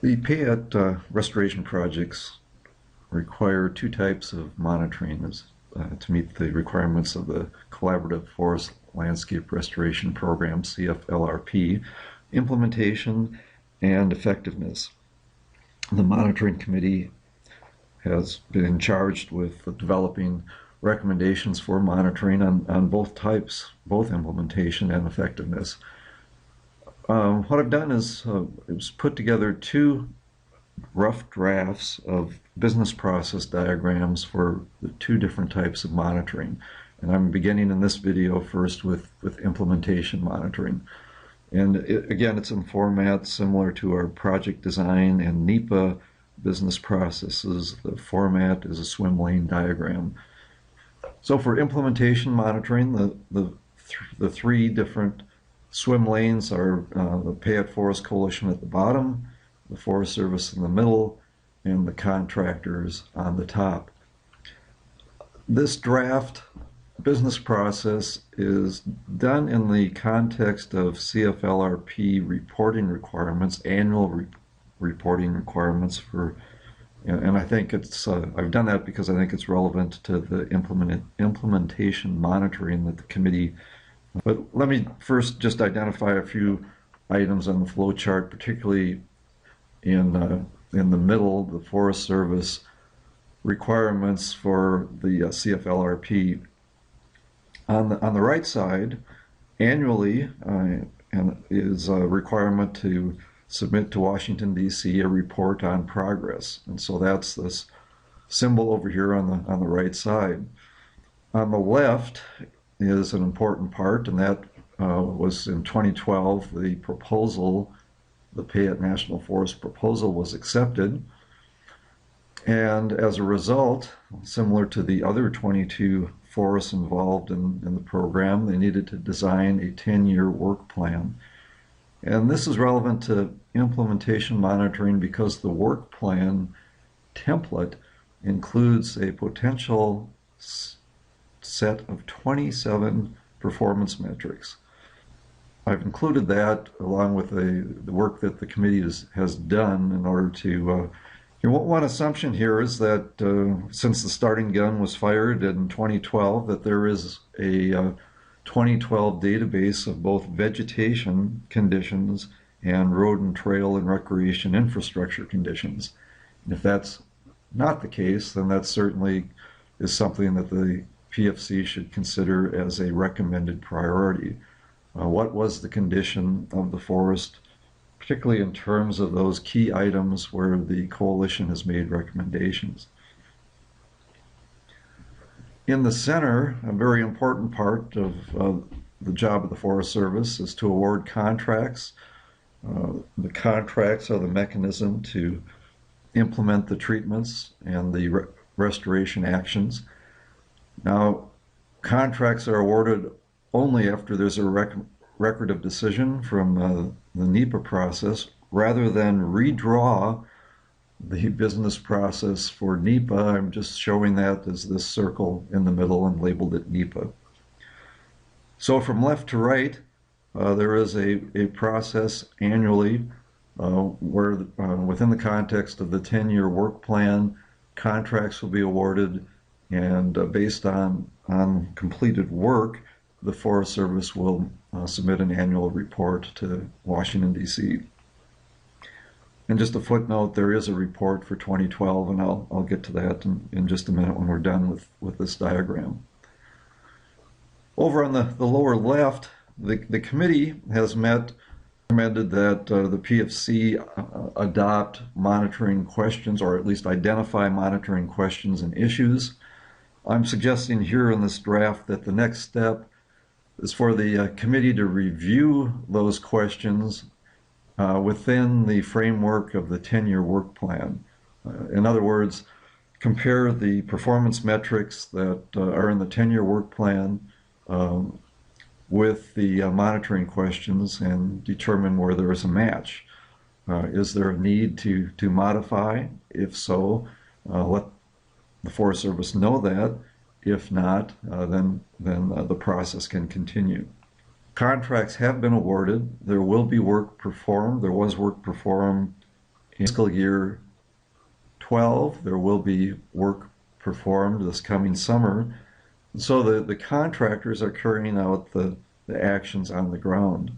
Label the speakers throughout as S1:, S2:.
S1: The pay-at restoration projects require two types of monitoring to meet the requirements of the Collaborative Forest Landscape Restoration Program, CFLRP, implementation and effectiveness. The monitoring committee has been charged with developing recommendations for monitoring on both types, both implementation and effectiveness. What I've done is put together two rough drafts of business process diagrams for the two different types of monitoring. And I'm beginning in this video first with implementation monitoring. And again, it's in format similar to our project design and NEPA business processes. The format is a swim lane diagram. So for implementation monitoring, the three different swim lanes are the Pay-at Forest Coalition at the bottom, the Forest Service in the middle, and the contractors on the top. This draft business process is done in the context of CFLRP reporting requirements, annual reporting requirements for, and I think it's, I've done that because I think it's relevant to the implementation monitoring that the committee. But let me first just identify a few items on the flow chart, particularly in the middle, the Forest Service requirements for the CFLRP. On the right side, annually is a requirement to submit to Washington, D.C. a report on progress. And so that's this symbol over here on the right side. On the left is an important part, and that was in 2012, the proposal, the Pay-at National Forest proposal was accepted. And as a result, similar to the other 22 forests involved in the program, they needed to design a 10-year work plan. And this is relevant to implementation monitoring because the work plan template includes a potential set of 27 performance metrics. I've included that along with the work that the committee has done in order to one assumption here is that since the starting gun was fired in 2012, that there is a 2012 database of both vegetation conditions and road and trail and recreation infrastructure conditions. And if that's not the case, then that certainly is something that the PFC should consider as a recommended priority. What was the condition of the forest, particularly in terms of those key items where the coalition has made recommendations? In the center, a very important part of the job of the Forest Service is to award contracts. The contracts are the mechanism to implement the treatments and the restoration actions. Now, contracts are awarded only after there's a record of decision from the NEPA process, rather than redraw the business process for NEPA. I'm just showing that as this circle in the middle and labeled it NEPA. So from left to right, there is a process annually where within the context of the 10-year work plan, contracts will be awarded, and based on completed work, the Forest Service will submit an annual report to Washington, D.C. And just a footnote, there is a report for 2012, and I'll get to that in just a minute when we're done with this diagram. Over on the lower left, the committee has recommended that the PFC adopt monitoring questions, or at least identify monitoring questions and issues. I'm suggesting here in this draft that the next step is for the committee to review those questions within the framework of the 10-year work plan. In other words, compare the performance metrics that are in the 10-year work plan with the monitoring questions and determine where there is a match. Is there a need to modify? If so, let the Forest Service know that. If not, then the process can continue. Contracts have been awarded. There will be work performed. There was work performed In fiscal year 12, there will be work performed this coming summer. So the contractors are carrying out the actions on the ground.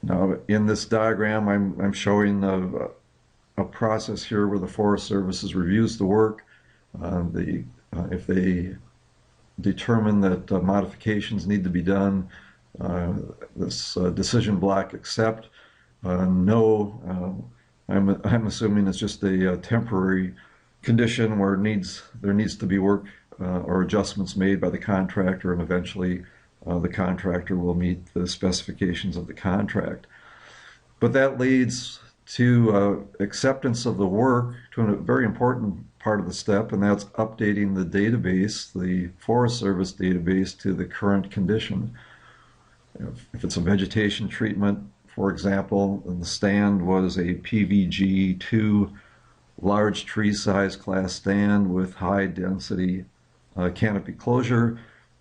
S1: Now, in this diagram, I'm showing a process here where the Forest Service reviews the work. If they determine that modifications need to be done, this decision block accept, no, I'm assuming it's just a temporary condition where there needs to be work or adjustments made by the contractor, and eventually the contractor will meet the specifications of the contract. But that leads to acceptance of the work, to a very important part of the step, and that's updating the database, the Forest Service database, to the current condition. If it's a vegetation treatment, for example, and the stand was a PVG2 large tree size class stand with high density canopy closure,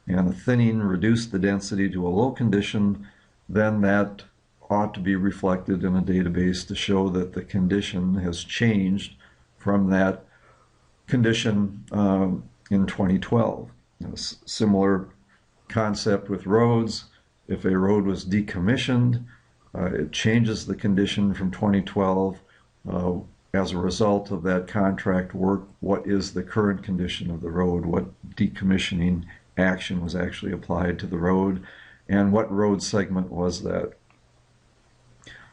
S1: and a thinning reduced the density to a low condition, then that ought to be reflected in a database to show that the condition has changed from that condition in 2012. A similar concept with roads. If a road was decommissioned, it changes the condition from 2012 as a result of that contract work. What is the current condition of the road? What decommissioning action was actually applied to the road, and what road segment was that?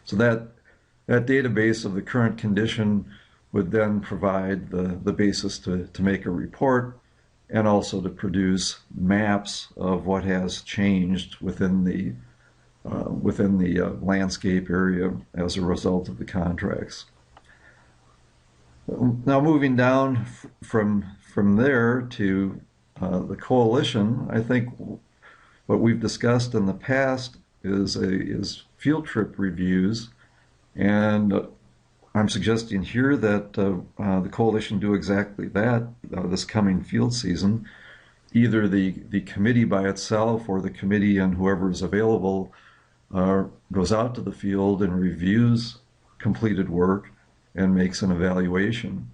S1: So that database of the current condition would then provide the basis to make a report, and also to produce maps of what has changed within the landscape area as a result of the contracts. Now, moving down from there to the coalition, I think what we've discussed in the past is field trip reviews, and I'm suggesting here that the coalition do exactly that this coming field season. Either the committee by itself, or the committee and whoever is available goes out to the field and reviews completed work and makes an evaluation.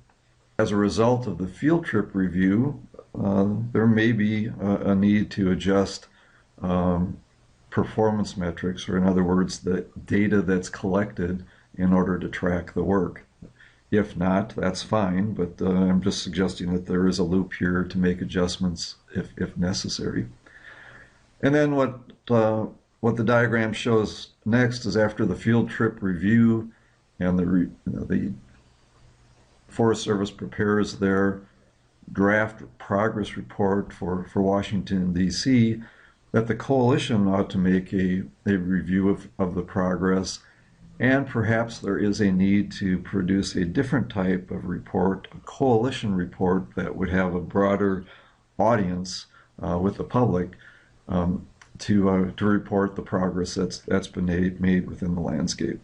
S1: As a result of the field trip review, there may be a need to adjust performance metrics, or in other words, the data that's collected in order to track the work. If not, that's fine, but I'm just suggesting that there is a loop here to make adjustments if necessary. And then what the diagram shows next is, after the field trip review and the Forest Service prepares their draft progress report for Washington, D.C., that the coalition ought to make a review of the progress, and perhaps there is a need to produce a different type of report, a coalition report that would have a broader audience with the public to report the progress that's been made within the landscape.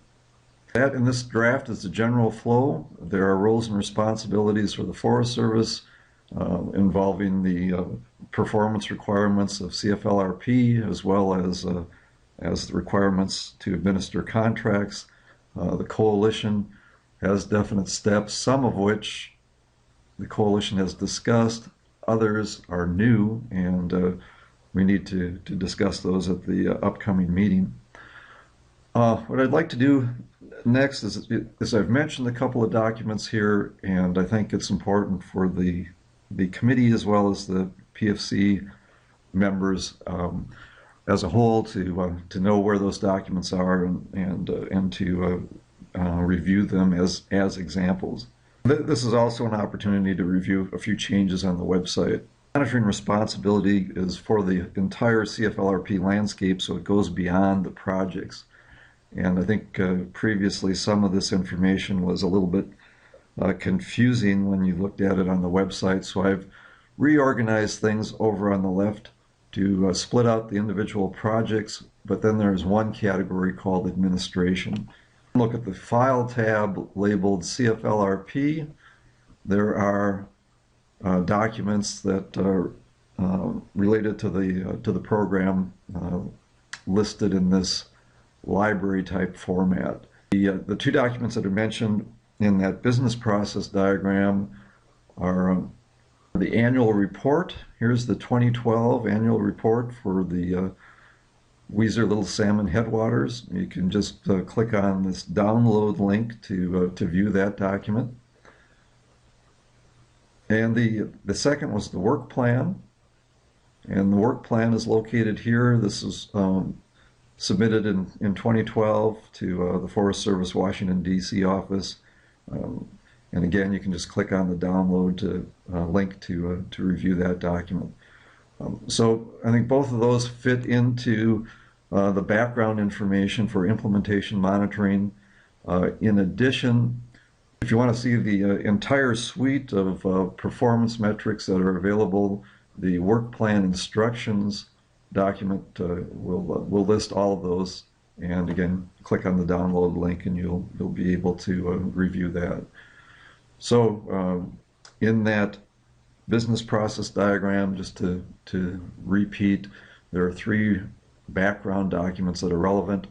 S1: That in this draft is the general flow. There are roles and responsibilities for the Forest Service involving the performance requirements of CFLRP, as well as the requirements to administer contracts. The coalition has definite steps, some of which the coalition has discussed. Others are new, and we need to discuss those at the upcoming meeting. What I'd like to do next is I've mentioned a couple of documents here, and I think it's important for the committee as well as the PFC members as a whole to know where those documents are, and to review them as examples. This is also an opportunity to review a few changes on the website. Monitoring responsibility is for the entire CFLRP landscape, so it goes beyond the projects. And I think previously some of this information was a little bit confusing when you looked at it on the website, so I've reorganized things over on the left to split out the individual projects, but then there's one category called administration. Look at the File tab labeled CFLRP. There are documents that are related to the program listed in this library type format. The two documents that are mentioned in that business process diagram are the annual report. Here's the 2012 annual report for the Weiser Little Salmon Headwaters. You can just click on this download link to view that document. And the second was the work plan. And the work plan is located here. This is submitted in 2012 to the Forest Service Washington, D.C. office. And again, you can just click on the download link to review that document. So I think both of those fit into the background information for implementation monitoring. In addition, if you want to see the entire suite of performance metrics that are available, the work plan instructions document will list all of those. And again, click on the download link and you'll be able to review that. So in that business process diagram, just to repeat, there are three background documents that are relevant.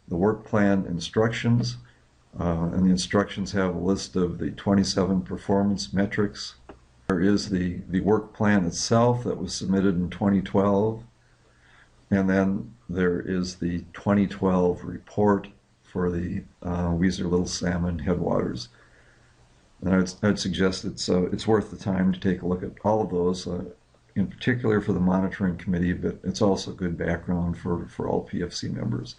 S1: The work plan instructions, and the instructions have a list of the 27 performance metrics. There is the work plan itself that was submitted in 2012, and then there is the 2012 report for the Weiser Little Salmon Headwaters. And I'd suggest it's worth the time to take a look at all of those, in particular for the monitoring committee, but it's also good background for all PFC members.